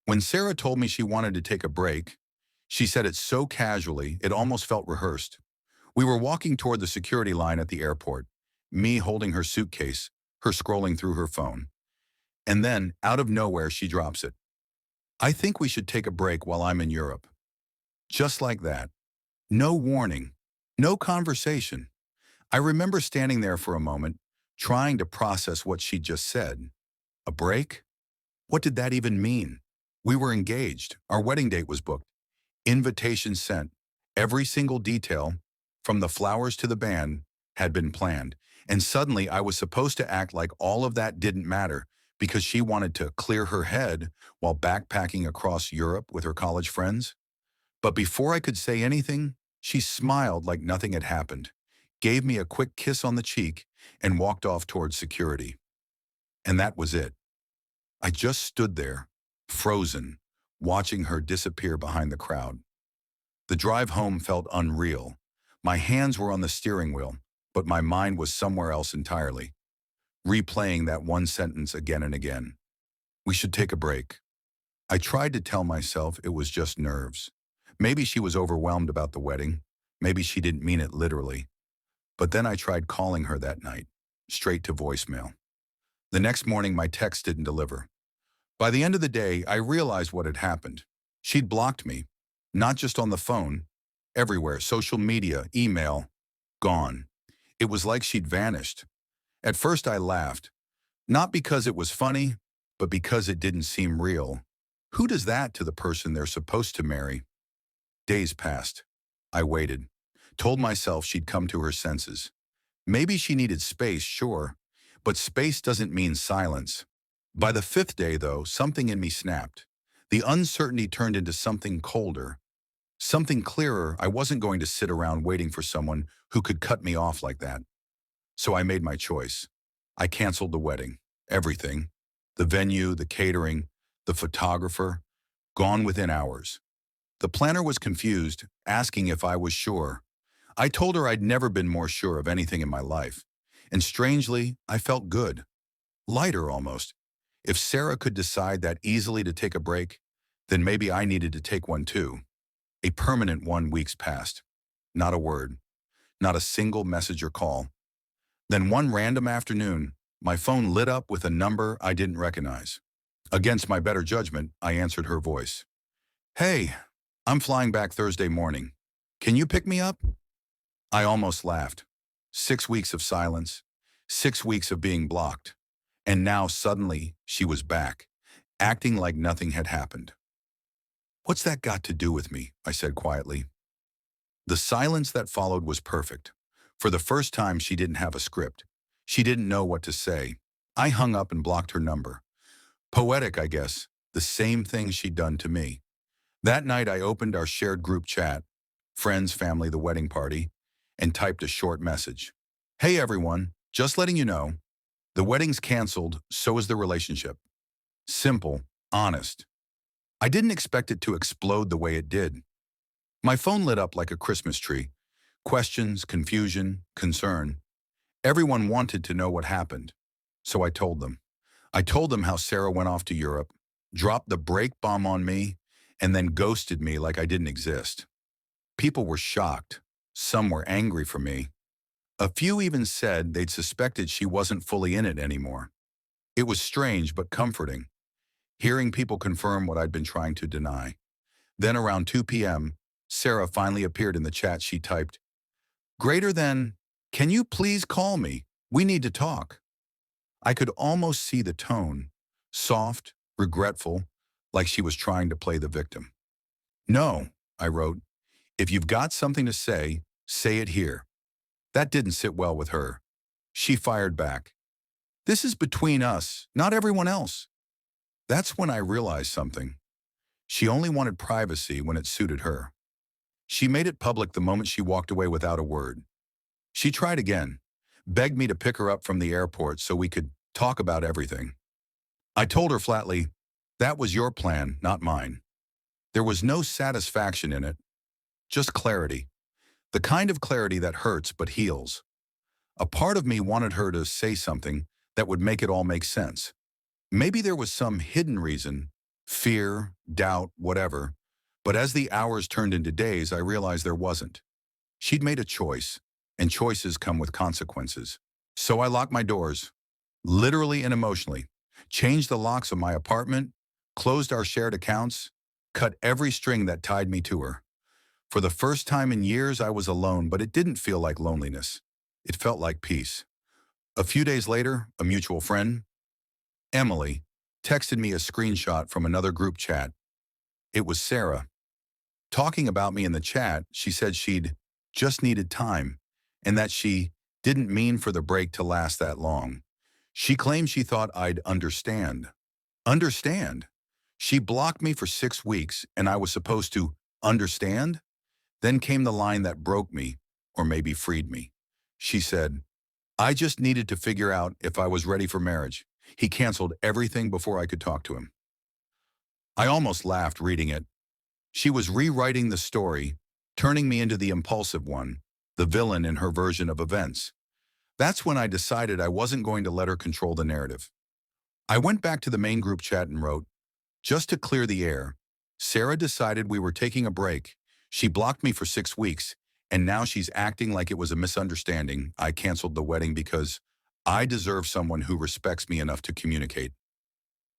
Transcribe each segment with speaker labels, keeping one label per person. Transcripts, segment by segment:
Speaker 1: When Sarah told me she wanted to take a break, she said it so casually it almost felt rehearsed. We were walking toward the security line at the airport, me holding her suitcase, her scrolling through her phone. And then, out of nowhere, she drops it. I think we should take a break while I'm in Europe. Just like that. No warning. No conversation. I remember standing there for a moment, trying to process what she'd just said. A break? What did that even mean? We were engaged. Our wedding date was booked. Invitations sent. Every single detail, from the flowers to the band, had been planned. And suddenly I was supposed to act like all of that didn't matter because she wanted to clear her head while backpacking across Europe with her college friends. But before I could say anything, she smiled like nothing had happened, gave me a quick kiss on the cheek, and walked off towards security. And that was it. I just stood there, frozen, watching her disappear behind the crowd. The drive home felt unreal. My hands were on the steering wheel, but my mind was somewhere else entirely, replaying that one sentence again and again. We should take a break. I tried to tell myself it was just nerves. Maybe she was overwhelmed about the wedding. Maybe she didn't mean it literally. But then I tried calling her that night, straight to voicemail. The next morning, my text didn't deliver. By the end of the day, I realized what had happened. She'd blocked me, not just on the phone, everywhere, social media, email, gone. It was like she'd vanished. At first I laughed, not because it was funny, but because it didn't seem real. Who does that to the person they're supposed to marry? Days passed. I waited, told myself she'd come to her senses. Maybe she needed space, sure, but space doesn't mean silence. By the fifth day, though, something in me snapped. The uncertainty turned into something colder, something clearer. I wasn't going to sit around waiting for someone who could cut me off like that. So I made my choice. I canceled the wedding, everything. The venue, the catering, the photographer, gone within hours. The planner was confused, asking if I was sure. I told her I'd never been more sure of anything in my life. And strangely, I felt good. Lighter almost. If Sarah could decide that easily to take a break, then maybe I needed to take one too. A permanent one. Weeks passed. Not a word. Not a single message or call. Then one random afternoon, my phone lit up with a number I didn't recognize. Against my better judgment, I answered her voice. Hey, I'm flying back Thursday morning. Can you pick me up? I almost laughed. 6 weeks of silence, 6 weeks of being blocked. And now suddenly she was back, acting like nothing had happened. What's that got to do with me? I said quietly. The silence that followed was perfect. For the first time, she didn't have a script. She didn't know what to say. I hung up and blocked her number. Poetic, I guess, the same thing she'd done to me. That night, I opened our shared group chat, friends, family, the wedding party, and typed a short message. Hey everyone, just letting you know, the wedding's canceled, so is the relationship. Simple, honest. I didn't expect it to explode the way it did. My phone lit up like a Christmas tree. Questions, confusion, concern. Everyone wanted to know what happened. So I told them. I told them how Sarah went off to Europe, dropped the brake bomb on me, and then ghosted me like I didn't exist. People were shocked. Some were angry for me. A few even said they'd suspected she wasn't fully in it anymore. It was strange but comforting, hearing people confirm what I'd been trying to deny. Then around 2 p.m., Sarah finally appeared in the chat. She typed, "Greater than, can you please call me? We need to talk." I could almost see the tone, soft, regretful, like she was trying to play the victim. "No," I wrote, "if you've got something to say it here." That didn't sit well with her. She fired back. "This is between us, not everyone else." That's when I realized something. She only wanted privacy when it suited her. She made it public the moment she walked away without a word. She tried again, begged me to pick her up from the airport so we could talk about everything. I told her flatly, that was your plan, not mine. There was no satisfaction in it, just clarity. The kind of clarity that hurts but heals. A part of me wanted her to say something that would make it all make sense. Maybe there was some hidden reason, Fear, doubt, whatever. But as the hours turned into days, I realized there wasn't. She'd made a choice, and choices come with consequences. So I locked my doors, literally and emotionally, changed the locks of my apartment, closed our shared accounts, cut every string that tied me to her. For the first time in years, I was alone, but it didn't feel like loneliness. It felt like peace. A few days later, a mutual friend, Emily, texted me a screenshot from another group chat. It was Sarah. Talking about me in the chat, she said she'd just needed time and that she didn't mean for the break to last that long. She claimed she thought I'd understand. Understand? She blocked me for 6 weeks and I was supposed to understand? Then came the line that broke me, or maybe freed me. She said, I just needed to figure out if I was ready for marriage. He canceled everything before I could talk to him. I almost laughed reading it. She was rewriting the story, turning me into the impulsive one, the villain in her version of events. That's when I decided I wasn't going to let her control the narrative. I went back to the main group chat and wrote, just to clear the air, Sarah decided we were taking a break. She blocked me for 6 weeks, and now she's acting like it was a misunderstanding. I canceled the wedding because I deserve someone who respects me enough to communicate.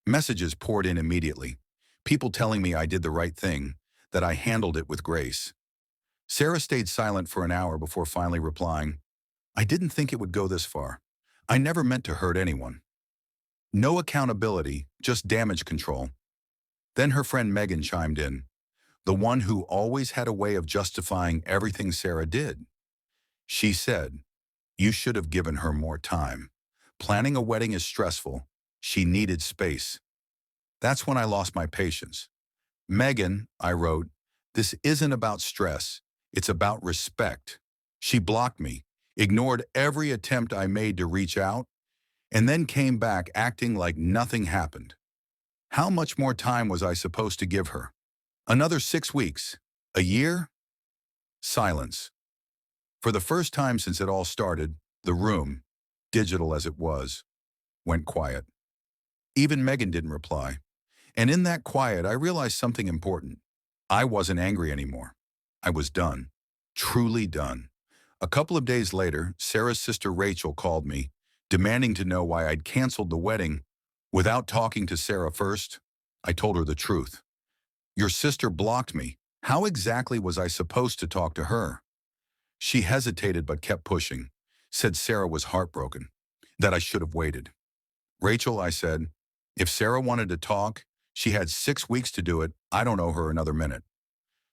Speaker 1: Messages poured in immediately, people telling me I did the right thing, that I handled it with grace. Sarah stayed silent for an hour before finally replying, I didn't think it would go this far. I never meant to hurt anyone. No accountability, just damage control. Then her friend Megan chimed in, the one who always had a way of justifying everything Sarah did. She said, you should have given her more time. Planning a wedding is stressful. She needed space. That's when I lost my patience. Megan, I wrote, this isn't about stress. It's about respect. She blocked me, ignored every attempt I made to reach out, and then came back acting like nothing happened. How much more time was I supposed to give her? Another 6 weeks? A year? Silence. For the first time since it all started, the room, digital as it was, went quiet. Even Megan didn't reply. And in that quiet, I realized something important. I wasn't angry anymore. I was done. Truly done. A couple of days later, Sarah's sister Rachel called me, demanding to know why I'd canceled the wedding. Without talking to Sarah first, I told her the truth. Your sister blocked me. How exactly was I supposed to talk to her? She hesitated but kept pushing, said Sarah was heartbroken, that I should have waited. Rachel, I said, if Sarah wanted to talk, she had 6 weeks to do it. I don't owe her another minute.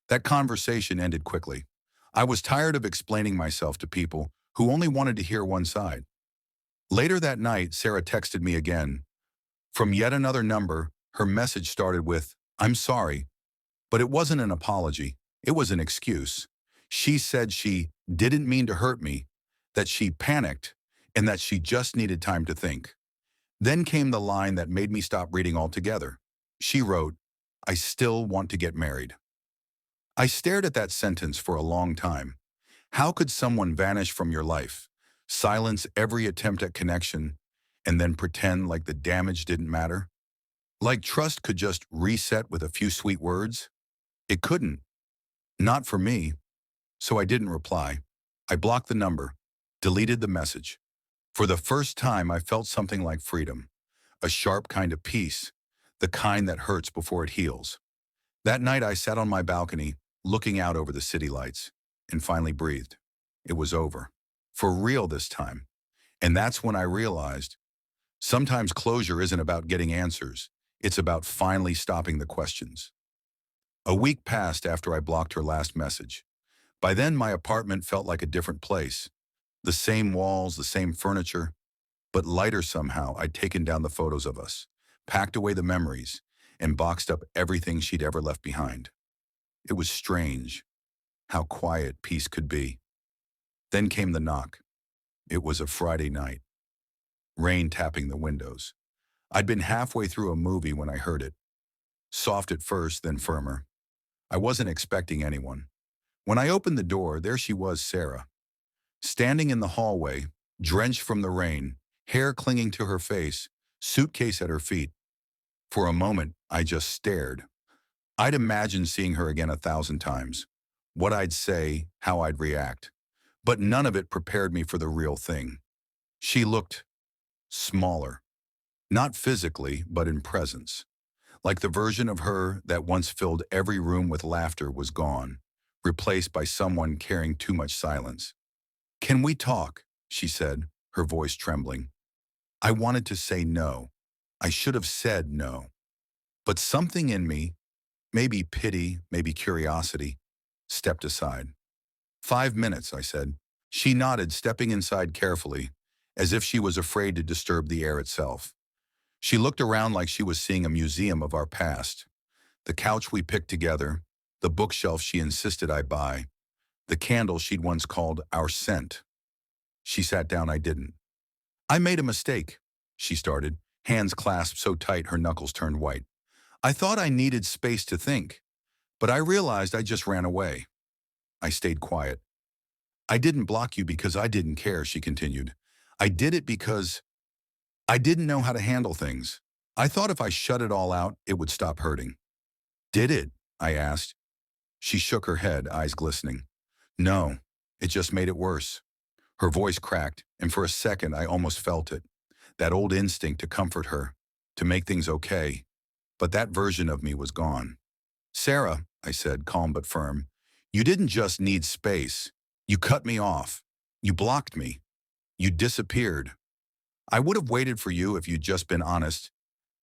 Speaker 1: That conversation ended quickly. I was tired of explaining myself to people who only wanted to hear one side. Later that night, Sarah texted me again. From yet another number, her message started with, I'm sorry, but it wasn't an apology. It was an excuse. She said she didn't mean to hurt me, that she panicked, and that she just needed time to think. Then came the line that made me stop reading altogether. She wrote, I still want to get married. I stared at that sentence for a long time. How could someone vanish from your life, silence every attempt at connection, and then pretend like the damage didn't matter? Like trust could just reset with a few sweet words? It couldn't. Not for me. So I didn't reply. I blocked the number, deleted the message. For the first time, I felt something like freedom, a sharp kind of peace, the kind that hurts before it heals. That night, I sat on my balcony, looking out over the city lights, and finally breathed. It was over. For real this time. And that's when I realized, sometimes closure isn't about getting answers. It's about finally stopping the questions. A week passed after I blocked her last message. By then, my apartment felt like a different place. The same walls, the same furniture, but lighter somehow. I'd taken down the photos of us, packed away the memories, and boxed up everything she'd ever left behind. It was strange how quiet peace could be. Then came the knock. It was a Friday night. Rain tapping the windows. I'd been halfway through a movie when I heard it. Soft at first, then firmer. I wasn't expecting anyone. When I opened the door, there she was, Sarah. Standing in the hallway, drenched from the rain, hair clinging to her face, suitcase at her feet. For a moment, I just stared. I'd imagined seeing her again 1,000 times. What I'd say, how I'd react. But none of it prepared me for the real thing. She looked smaller. Not physically, but in presence. Like the version of her that once filled every room with laughter was gone, replaced by someone carrying too much silence. "Can we talk?" she said, her voice trembling. I wanted to say no. I should have said no. But something in me, maybe pity, maybe curiosity, stepped aside. "5 minutes," I said. She nodded, stepping inside carefully, as if she was afraid to disturb the air itself. She looked around like she was seeing a museum of our past. The couch we picked together, the bookshelf she insisted I buy, the candle she'd once called our scent. She sat down, I didn't. "I made a mistake," she started, hands clasped so tight her knuckles turned white. "I thought I needed space to think, but I realized I just ran away." I stayed quiet. "I didn't block you because I didn't care," she continued. "I did it because I didn't know how to handle things. I thought if I shut it all out, it would stop hurting." "Did it?" I asked. She shook her head, eyes glistening. "No, it just made it worse." Her voice cracked, and for a second I almost felt it. That old instinct to comfort her, to make things okay. But that version of me was gone. "Sarah," I said, calm but firm, "you didn't just need space. You cut me off. You blocked me. You disappeared. I would have waited for you if you'd just been honest,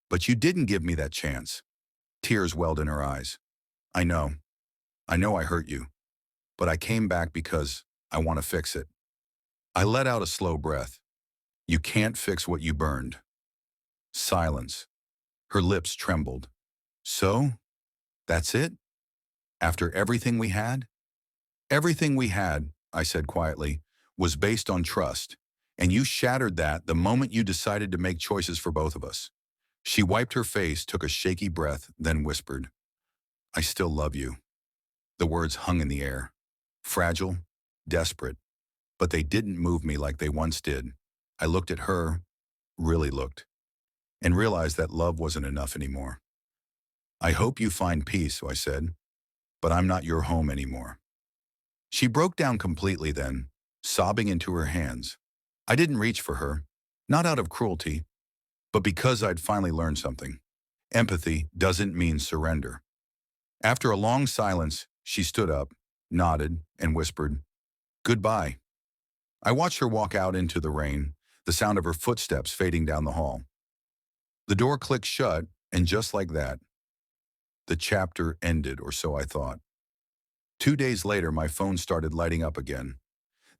Speaker 1: but you didn't give me that chance." Tears welled in her eyes. I know I hurt you, but I came back because I want to fix it." I let out a slow breath. "You can't fix what you burned." Silence. Her lips trembled. "So? That's it? After everything we had?" "Everything we had," I said quietly, "was based on trust, and you shattered that the moment you decided to make choices for both of us." She wiped her face, took a shaky breath, then whispered, "I still love you." The words hung in the air. Fragile, desperate, but they didn't move me like they once did. I looked at her, really looked, and realized that love wasn't enough anymore. "I hope you find peace," I said, "but I'm not your home anymore." She broke down completely then, sobbing into her hands. I didn't reach for her, not out of cruelty, but because I'd finally learned something. Empathy doesn't mean surrender. After a long silence, she stood up, nodded, and whispered, "Goodbye." I watched her walk out into the rain, the sound of her footsteps fading down the hall. The door clicked shut, and just like that, the chapter ended, or so I thought. 2 days later, my phone started lighting up again,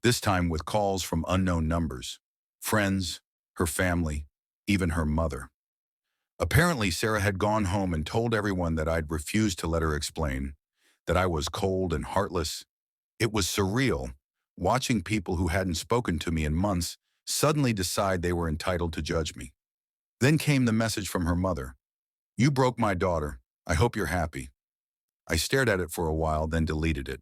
Speaker 1: this time with calls from unknown numbers. Friends, her family, even her mother. Apparently, Sarah had gone home and told everyone that I'd refused to let her explain, that I was cold and heartless. It was surreal, watching people who hadn't spoken to me in months suddenly decide they were entitled to judge me. Then came the message from her mother. "You broke my daughter. I hope you're happy." I stared at it for a while, then deleted it.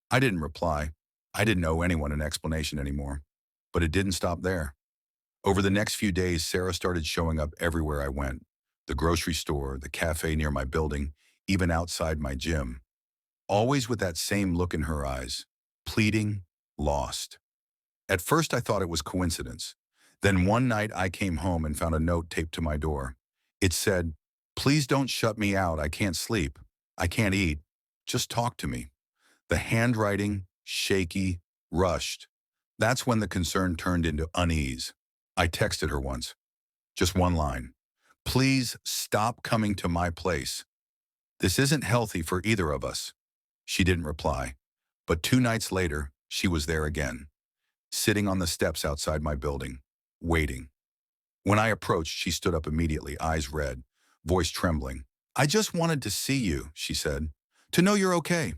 Speaker 1: I didn't reply. I didn't owe anyone an explanation anymore. But it didn't stop there. Over the next few days, Sarah started showing up everywhere I went. The grocery store, the cafe near my building, even outside my gym. Always with that same look in her eyes. Pleading, lost. At first I thought it was coincidence. Then one night I came home and found a note taped to my door. It said, "Please don't shut me out. I can't sleep. I can't eat. Just talk to me." The handwriting, shaky, rushed. That's when the concern turned into unease. I texted her once. Just one line. "Please stop coming to my place. This isn't healthy for either of us." She didn't reply. But 2 nights later, she was there again, sitting on the steps outside my building, waiting. When I approached, she stood up immediately, eyes red, voice trembling. "I just wanted to see you," she said, "to know you're okay."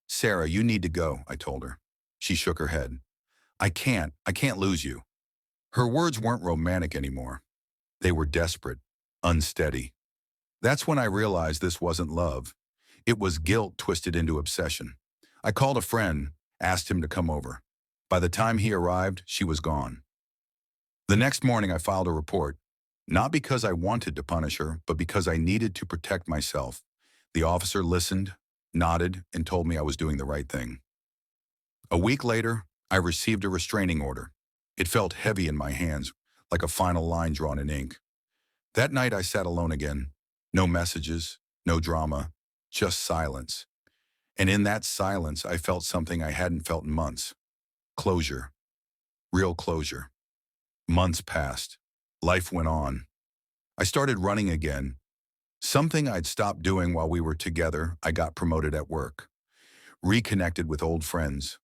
Speaker 1: "Sarah, you need to go," I told her. She shook her head. I can't lose you." Her words weren't romantic anymore. They were desperate, unsteady. That's when I realized this wasn't love. It was guilt twisted into obsession. I called a friend, asked him to come over. By the time he arrived, she was gone. The next morning I filed a report. Not because I wanted to punish her, but because I needed to protect myself. The officer listened, nodded, and told me I was doing the right thing. A week later, I received a restraining order. It felt heavy in my hands, like a final line drawn in ink. That night I sat alone again. No messages, no drama, just silence. And in that silence, I felt something I hadn't felt in months. Closure. Real closure. Months passed. Life went on. I started running again. Something I'd stopped doing while we were together. I got promoted at work. Reconnected with old friends.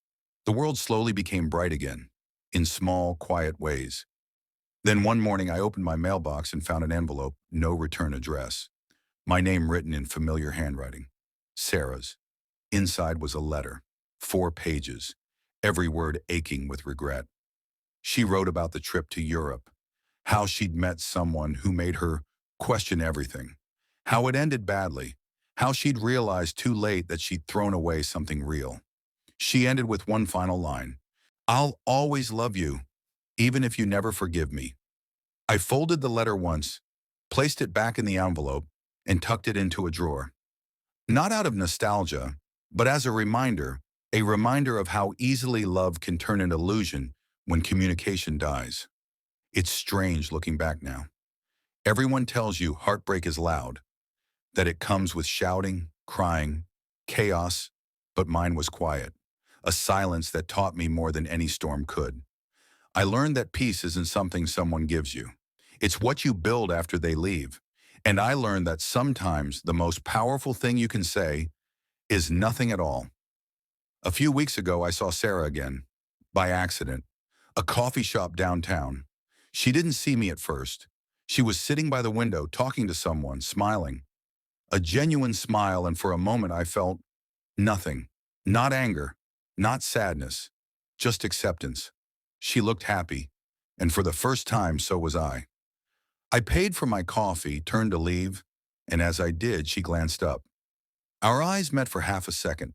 Speaker 1: The world slowly became bright again, in small, quiet ways. Then one morning I opened my mailbox and found an envelope, no return address. My name written in familiar handwriting. Sarah's. Inside was a letter. 4 pages. Every word aching with regret. She wrote about the trip to Europe. How she'd met someone who made her question everything. How it ended badly. How she'd realized too late that she'd thrown away something real. She ended with one final line. I'll always love you, even if you never forgive me. I folded the letter once, placed it back in the envelope, and tucked it into a drawer. Not out of nostalgia, but as a reminder of how easily love can turn an illusion when communication dies. It's strange looking back now. Everyone tells you heartbreak is loud, that it comes with shouting, crying, chaos, but mine was quiet, a silence that taught me more than any storm could. I learned that peace isn't something someone gives you. It's what you build after they leave. And I learned that sometimes the most powerful thing you can say is nothing at all. A few weeks ago, I saw Sarah again, by accident, a coffee shop downtown. She didn't see me at first. She was sitting by the window talking to someone, smiling. A genuine smile, and for a moment I felt nothing. Not anger, not sadness, just acceptance. She looked happy, and for the first time, so was I. I paid for my coffee, turned to leave, and as I did, she glanced up. Our eyes met for half a second.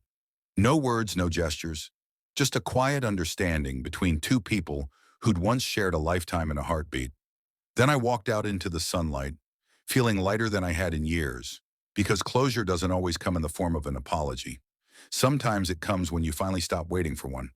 Speaker 1: No words, no gestures, just a quiet understanding between two people who'd once shared a lifetime and a heartbeat. Then I walked out into the sunlight, feeling lighter than I had in years, because closure doesn't always come in the form of an apology. Sometimes it comes when you finally stop waiting for one.